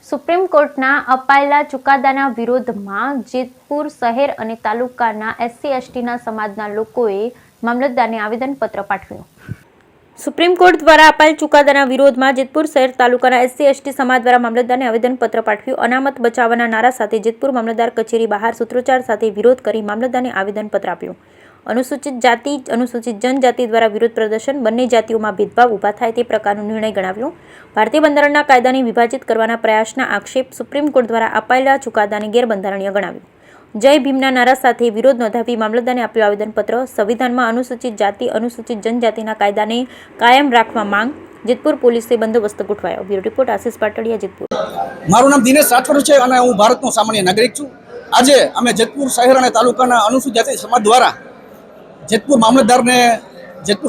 Supreme કોર્ટના અપાયેલા ચુકાદાના વિરોધમાં જેતપુર શહેર અને તાલુકાના SC/STના સમાજના લોકોએ મામલતદારને આવેદનપત્ર પાઠવ્યું। સુપ્રીમ કોર્ટ દ્વારા અપાયેલ ચુકાદાના વિરોધમાં જેતપુર શહેર તાલુકાના SC/ST સમાજ દ્વારા મામલતદારને આવેદનપત્ર પાઠવ્યું। અનામત બચાવવાના નારા સાથે જેતપુર મામલતદાર કચેરી બહાર સૂત્રોચ્ચાર સાથે વિરોધ કરી મામલતદારને આવેદનપત્ર આપ્યું। અનુસૂચિત જાતિ અનુસૂચિત જનજાતિ દ્વારા વિરોધ પ્રદર્શન બંને જાતિઓમાં ભેદભાવ ઊભા થાય તે પ્રકારનો નિર્ણય ગણાવ્યો। ભારતીય બંધારણના કાયદાને વિભાજિત કરવાના પ્રયાસના આક્ષેપ સુપ્રીમ કોર્ટ દ્વારા અપાયેલા ચુકાદાને ગેરબંધારણીય ગણાવ્યો। જય ભીમના નારા સાથે વિરોધ નોંધાવી મામલતદારને આપ્યું આવેદનપત્ર। સંવિધાનમાં અનુસૂચિત જાતિ અનુસૂચિત જનજાતિના કાયદાને કાયમ રાખવા માંગ। જેતપુર પોલીસે બંદોબસ્ત ગોઠવાયો। Bureau report Ashish Patadia, Jetpur. મારું નામ દિનેશ રાઠોડ છે અને હું ભારતનો સામાન્ય નાગરિક છું। આજે અમે જેતપુર શહેર અને તાલુકાના અનુસૂચિત જાતિ સમાજ દ્વારા જેતપુર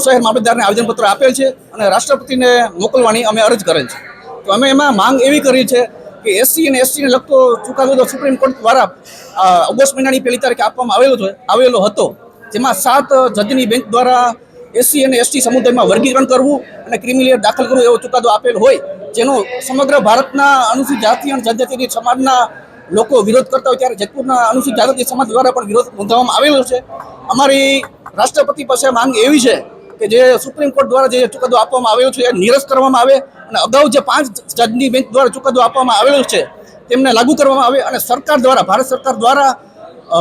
શહેર મામલતદારને આવેદનપત્ર આપેલ છે અને રાષ્ટ્રપતિને મોકલવાની અમે અરજ કરેલ છે। તો અમે એમાં માંગ એવી કરી છે કે SC અને STને લગતો ચુકાદો સુપ્રીમ કોર્ટ દ્વારા ઓગસ્ટ મહિનાની 1લી તારીખે આપવામાં આવેલો હતો, જેમાં 7 જજની બેન્ચ દ્વારા SC અને ST સમુદાયમાં વર્ગીકરણ કરવું અને ક્રિમિનલ દાખલ કરવું એવો ચુકાદો આપેલ હોય, જેનો સમગ્ર ભારતના અનુસૂચિત જાતિ અને જનજાતિ સમાજના લોકો વિરોધ કરતા હોય ત્યારે જેતપુરના અનુસૂચિત જાતિ સમાજ દ્વારા પણ વિરોધ નોંધવામાં આવેલો છે। અમારી રાષ્ટ્રપતિ પાસે માંગ એવી છે કે જે સુપ્રીમ કોર્ટ દ્વારા જે ચુકાદો આપવામાં આવ્યો છે એ નિરસ્ત કરવામાં આવે અને અગાઉ જે 5 જજની બેન્ચ દ્વારા ચુકાદો આપવામાં આવેલો છે તેમને લાગુ કરવામાં આવે અને સરકાર દ્વારા ભારત સરકાર દ્વારા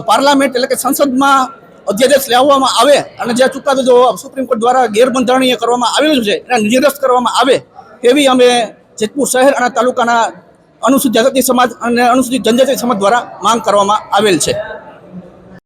પાર્લામેન્ટ એટલે કે સંસદમાં અધ્યાદેશ લાવવામાં આવે અને જે ચુકાદો જો સુપ્રીમ કોર્ટ દ્વારા ગેરબંધારણીય કરવામાં આવેલો છે એને નિરસ્ત કરવામાં આવે તેવી અમે જેતપુર શહેર અને તાલુકાના અનુસૂચિત જાતિ સમાજ અને અનુસૂચિત જનજાતિ સમાજ દ્વારા માંગ કરવામાં આવેલ છે।